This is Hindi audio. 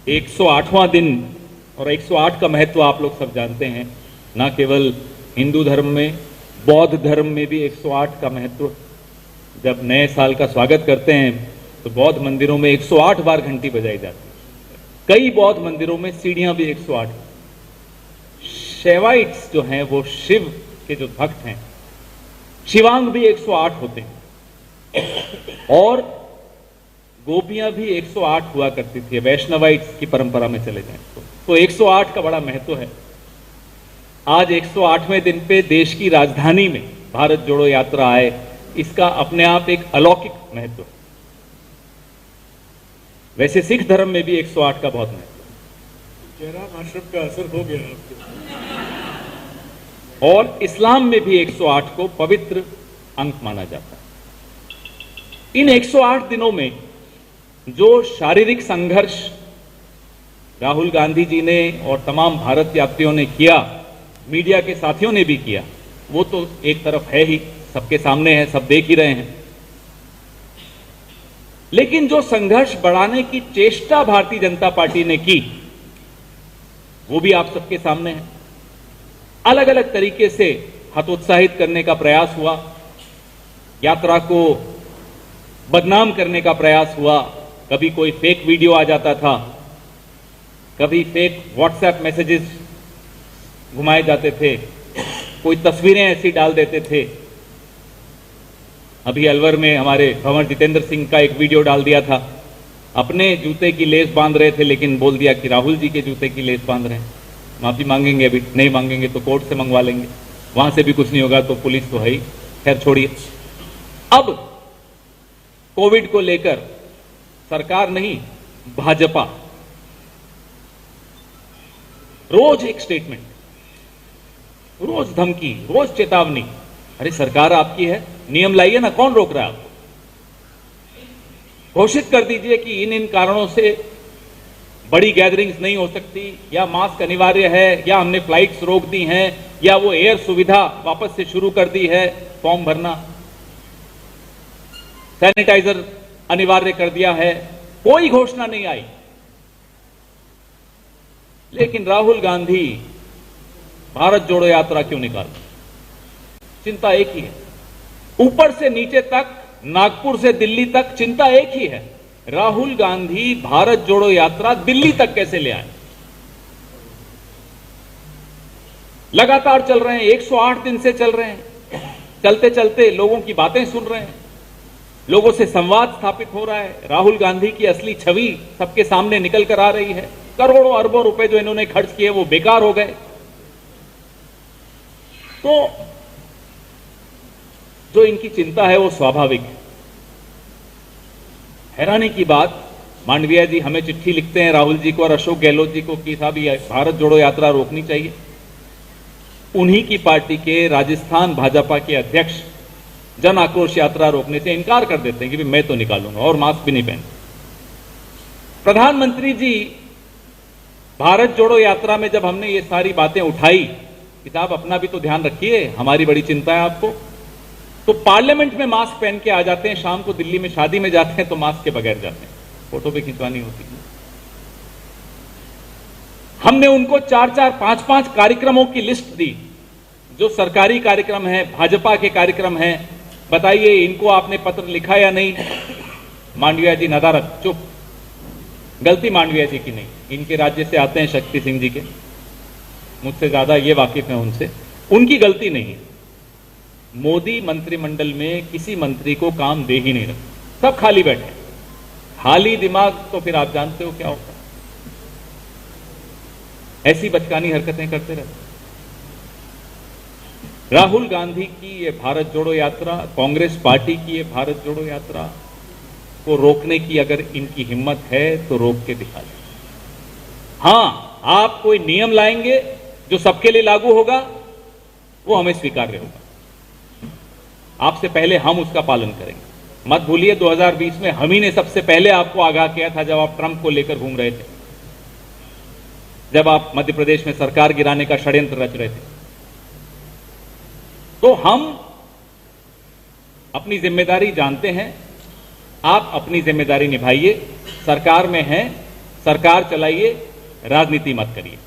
108वां दिन और 108 का महत्व आप लोग सब जानते हैं। न केवल हिंदू धर्म में, बौद्ध धर्म में भी 108 का महत्व। जब नए साल का स्वागत करते हैं तो बौद्ध मंदिरों में 108 बार घंटी बजाई जाती है। कई बौद्ध मंदिरों में सीढ़ियां भी 108। शैवाइट्स जो हैं, वो शिव के जो भक्त हैं, शिवांग भी 108 होते हैं और गोपियां भी 108 हुआ करती थी। वैष्णवाइट्स की परंपरा में चले जाएं तो 108 का बड़ा महत्व है। आज 108वें दिन पे देश की राजधानी में भारत जोड़ो यात्रा आए, इसका अपने आप एक अलौकिक महत्व है। वैसे सिख धर्म में भी 108 का बहुत महत्व है। जयराम आश्रम का असर हो गया आपको। और इस्लाम में भी 108 को पवित्र अंक माना जाता है। इन 108 दिनों में जो शारीरिक संघर्ष राहुल गांधी जी ने और तमाम भारत यात्रियों ने किया, मीडिया के साथियों ने भी किया, वो तो एक तरफ है ही, सबके सामने है, सब देख ही रहे हैं। लेकिन जो संघर्ष बढ़ाने की चेष्टा भारतीय जनता पार्टी ने की, वो भी आप सबके सामने है। अलग अलग तरीके से हतोत्साहित करने का प्रयास हुआ, यात्रा को बदनाम करने का प्रयास हुआ। कभी कोई फेक वीडियो आ जाता था, कभी फेक व्हाट्सएप मैसेजेस घुमाए जाते थे, कोई तस्वीरें ऐसी डाल देते थे। अभी अलवर में हमारे भंवर जितेंद्र सिंह का एक वीडियो डाल दिया था, अपने जूते की लेस बांध रहे थे लेकिन बोल दिया कि राहुल जी के जूते की लेस बांध रहे हैं। माफी मांगेंगे, अभी नहीं मांगेंगे तो कोर्ट से मंगवा लेंगे, वहां से भी कुछ नहीं होगा तो पुलिस तो है ही। खैर छोड़िए। अब कोविड को लेकर सरकार नहीं, भाजपा रोज एक स्टेटमेंट, रोज धमकी, रोज चेतावनी। अरे सरकार आपकी है, नियम लाइए ना, कौन रोक रहा है आपको? घोषित कर दीजिए कि इन इन कारणों से बड़ी गैदरिंग्स नहीं हो सकती, या मास्क अनिवार्य है, या हमने फ्लाइट्स रोक दी हैं, या वो एयर सुविधा वापस से शुरू कर दी है, फॉर्म भरना, सैनिटाइजर अनिवार्य कर दिया है। कोई घोषणा नहीं आई। लेकिन राहुल गांधी भारत जोड़ो यात्रा क्यों निकाल? चिंता एक ही है, ऊपर से नीचे तक, नागपुर से दिल्ली तक चिंता एक ही है, राहुल गांधी भारत जोड़ो यात्रा दिल्ली तक कैसे ले आए। लगातार चल रहे हैं, 108 दिन से चल रहे हैं। चलते चलते लोगों की बातें सुन रहे हैं, लोगों से संवाद स्थापित हो रहा है। राहुल गांधी की असली छवि सबके सामने निकल कर आ रही है। करोड़ों अरबों रुपए जो इन्होंने खर्च किए वो बेकार हो गए। तो जो इनकी चिंता है वो स्वाभाविक है। हैरानी की बात, मांडविया जी हमें चिट्ठी लिखते हैं राहुल जी को और अशोक गहलोत जी को कि साहब ये भारत जोड़ो यात्रा रोकनी चाहिए। उन्हीं की पार्टी के राजस्थान भाजपा के अध्यक्ष जन आक्रोश यात्रा रोकने से इनकार कर देते हैं कि मैं तो निकालूंगा और मास्क भी नहीं पहन। प्रधानमंत्री जी भारत जोड़ो यात्रा में जब हमने ये सारी बातें उठाई कि साहब अपना भी तो ध्यान रखिए, हमारी बड़ी चिंता है आपको, तो पार्लियामेंट में मास्क पहन के आ जाते हैं, शाम को दिल्ली में शादी में जाते हैं तो मास्क के बगैर जाते हैं, फोटो भी खिंचवानी होती है। हमने उनको 4-4, 5-5 कार्यक्रमों की लिस्ट दी, जो सरकारी कार्यक्रम है, भाजपा के कार्यक्रम हैं, बताइए इनको आपने पत्र लिखा या नहीं। मांडविया जी नदारत, चुप। गलती मांडविया जी की नहीं, इनके राज्य से आते हैं शक्ति सिंह जी के, मुझसे ज्यादा ये वाकिफ है उनसे, उनकी गलती नहीं है। मोदी मंत्रिमंडल में किसी मंत्री को काम दे ही नहीं रहा, सब खाली बैठे। खाली दिमाग तो फिर आप जानते हो क्या होता है, ऐसी बचकानी हरकतें करते रहते। राहुल गांधी की ये भारत जोड़ो यात्रा, कांग्रेस पार्टी की ये भारत जोड़ो यात्रा को रोकने की अगर इनकी हिम्मत है तो रोक के दिखा दें। हां, आप कोई नियम लाएंगे जो सबके लिए लागू होगा, वो हमें स्वीकार्य होगा। आपसे पहले हम उसका पालन करेंगे। मत भूलिए 2020 में हम ही ने सबसे पहले आपको आगाह किया था, जब आप ट्रंप को लेकर घूम रहे थे, जब आप मध्य प्रदेश में सरकार गिराने का षड्यंत्र रच रहे थे। तो हम अपनी जिम्मेदारी जानते हैं, आप अपनी जिम्मेदारी निभाइए। सरकार में हैं, सरकार चलाइए, राजनीति मत करिए।